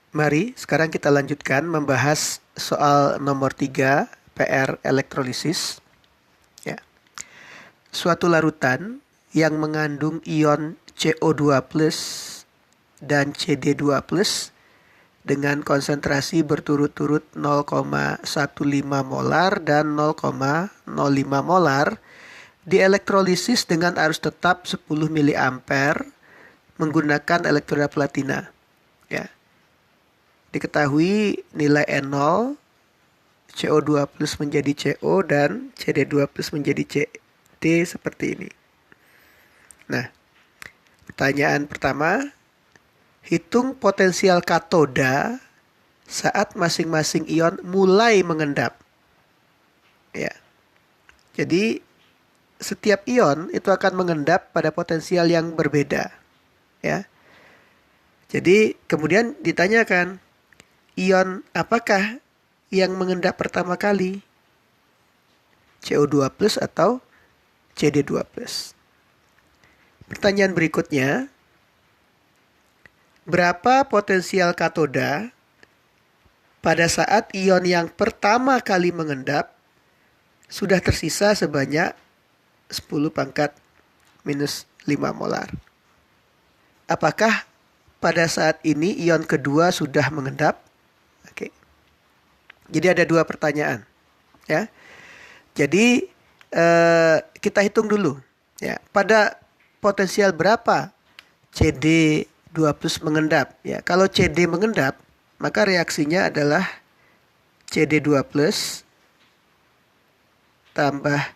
Mari sekarang kita lanjutkan membahas soal nomor 3 PR elektrolisis. Ya. Suatu larutan yang mengandung ion CO2 plus dan CD2 plus dengan konsentrasi berturut-turut 0,15 molar dan 0,05 molar dielektrolisis dengan arus tetap 10 miliampere menggunakan elektroda platina. Ya. Diketahui nilai N0, CO2 plus menjadi CO dan CD2 plus menjadi CD seperti ini. Nah, pertanyaan pertama, hitung potensial katoda saat masing-masing ion mulai mengendap. Ya. Jadi setiap ion itu akan mengendap pada potensial yang berbeda. Ya. Jadi kemudian ditanyakan, ion apakah yang mengendap pertama kali? CO2 plus atau CD2 plus? Pertanyaan berikutnya, berapa potensial katoda pada saat ion yang pertama kali mengendap sudah tersisa sebanyak 10 pangkat minus 5 molar? Apakah pada saat ini ion kedua sudah mengendap? Oke. Jadi ada dua pertanyaan, ya. Jadi kita hitung dulu, ya. Pada potensial berapa CD2 plus mengendap? Ya, kalau CD mengendap, maka reaksinya adalah CD2 plus tambah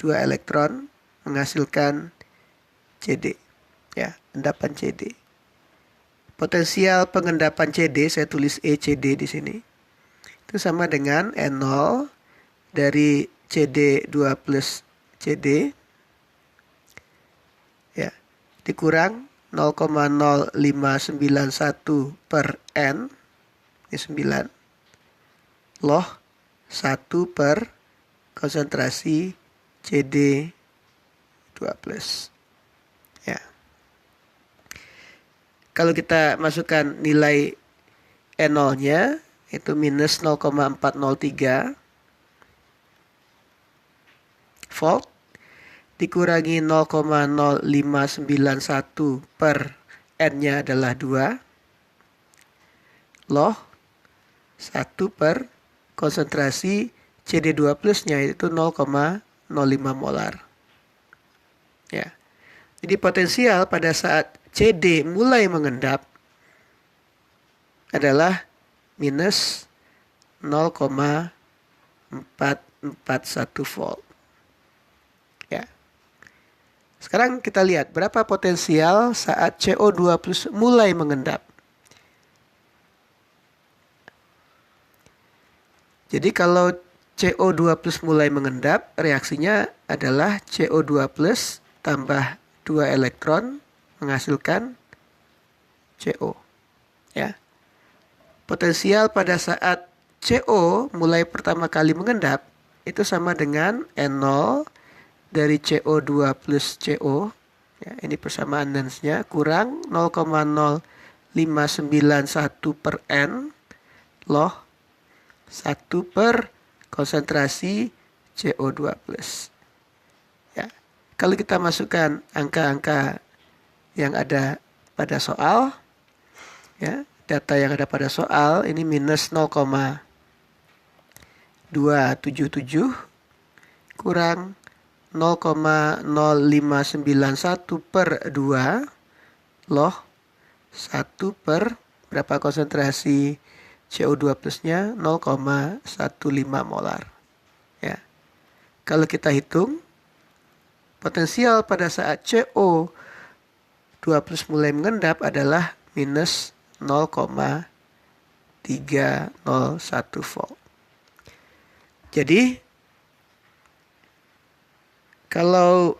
2 elektron menghasilkan CD. Ya, endapan CD. Potensial pengendapan CD, saya tulis ECD di sini, itu sama dengan N0 dari CD2 plus CD, ya, dikurang 0,0591 per N, ini 9, loh 1 per konsentrasi CD2 plus. Ya. Kalau kita masukkan nilai N0-nya, itu minus 0,403 volt dikurangi 0,0591 per N-nya adalah 2, loh 1 per konsentrasi CD2 plusnya itu 0,05 molar. Ya. Jadi potensial pada saat CD mulai mengendap adalah minus 0,441 volt. Ya. Sekarang kita lihat berapa potensial saat CO2 plus mulai mengendap. Jadi kalau CO2 plus mulai mengendap, reaksinya adalah CO2 plus tambah 2 elektron menghasilkan CO. Ya. Potensial pada saat CO mulai pertama kali mengendap itu sama dengan N0 dari CO2 plus CO. Ya, ini persamaan lensnya kurang 0,0591 per N, loh 1 per konsentrasi CO2 plus. Ya. Kalau kita masukkan angka-angka yang ada pada soal, ya, data yang ada pada soal ini minus 0,277 kurang 0,0591 per 2, loh 1 per berapa konsentrasi CO2 plusnya 0,15 molar. Ya. Kalau kita hitung potensial pada saat CO2 plus mulai mengendap adalah minus 0,301 volt. Jadi kalau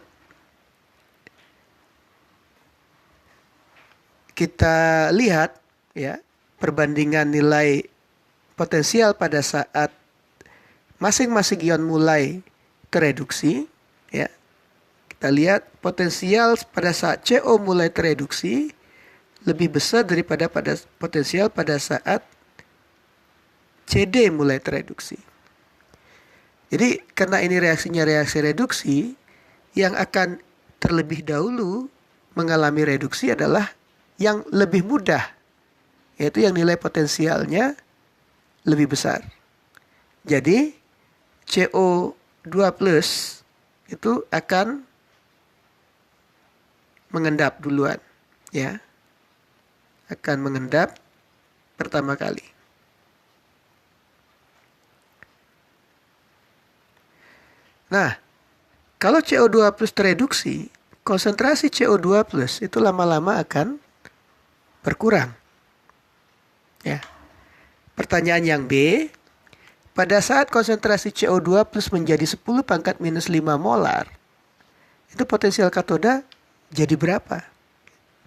kita lihat, ya, perbandingan nilai potensial pada saat masing-masing ion mulai tereduksi, ya. Kita lihat potensial pada saat CO mulai tereduksi lebih besar daripada potensial pada saat CD mulai tereduksi. Jadi karena ini reaksinya reaksi reduksi, yang akan terlebih dahulu mengalami reduksi adalah yang lebih mudah, yaitu yang nilai potensialnya lebih besar. Jadi CO2 plus itu akan mengendap duluan, ya, akan mengendap pertama kali. Nah, kalau CO2 plus tereduksi, konsentrasi CO2 plus itu lama-lama akan berkurang. Ya. Pertanyaan yang B, pada saat konsentrasi CO2 plus menjadi 10 pangkat minus 5 molar, itu potensial katoda jadi berapa?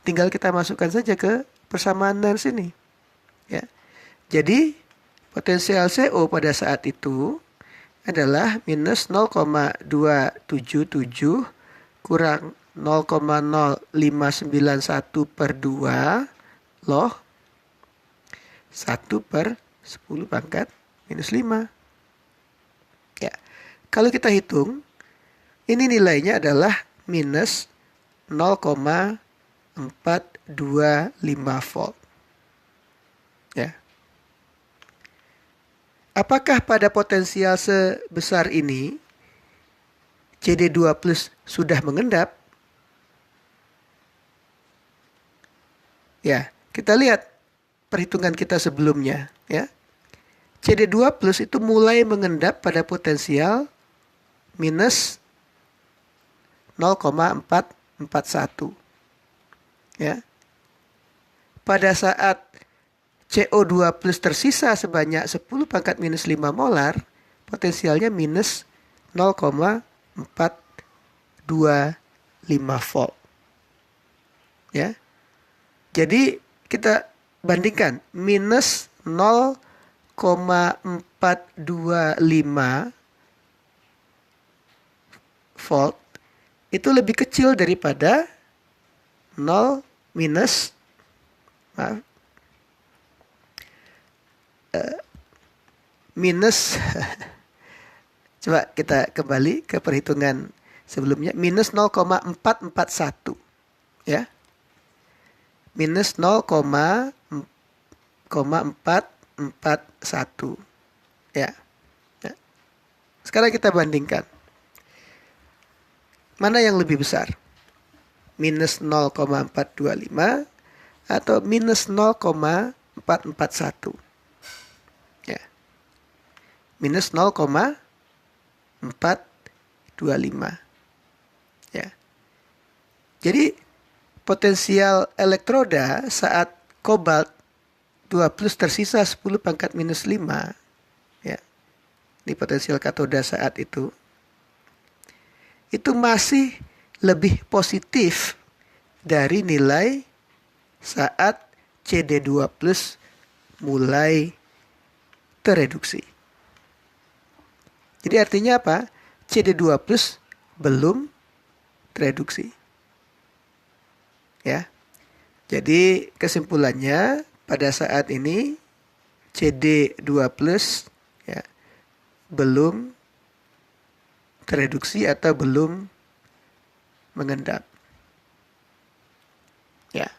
Tinggal kita masukkan saja ke persamaan dari sini. Ya. Jadi, potensial CO pada saat itu adalah minus 0,277 kurang 0,0591 per 2 loh 1 per 10 pangkat minus 5. Ya. Kalau kita hitung, ini nilainya adalah minus 0,425 volt. Ya. Apakah pada potensial sebesar ini CD2 plus sudah mengendap? Ya, kita lihat perhitungan kita sebelumnya, ya. CD2 plus itu mulai mengendap pada potensial minus 0,441. Ya. Pada saat CO2 plus tersisa sebanyak 10 pangkat minus 5 molar, potensialnya minus 0,425 volt. Ya. Jadi kita bandingkan minus 0,425 volt itu lebih kecil daripada 0 minus minus coba kita kembali ke perhitungan sebelumnya, minus 0,441, ya, minus 0,441, ya. Sekarang kita bandingkan mana yang lebih besar, minus 0,425 atau minus 0,441. Minus 0,425. Ya. Jadi potensial elektroda saat kobalt 2 plus tersisa 10 pangkat minus 5. Ya. Ini potensial katoda saat itu masih lebih positif dari nilai saat CD2 plus mulai tereduksi. Jadi artinya apa? CD2 plus belum tereduksi. Ya. Jadi kesimpulannya pada saat ini CD2 plus ya, belum tereduksi atau belum mengendap. Ya.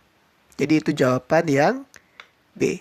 Jadi itu jawaban yang B.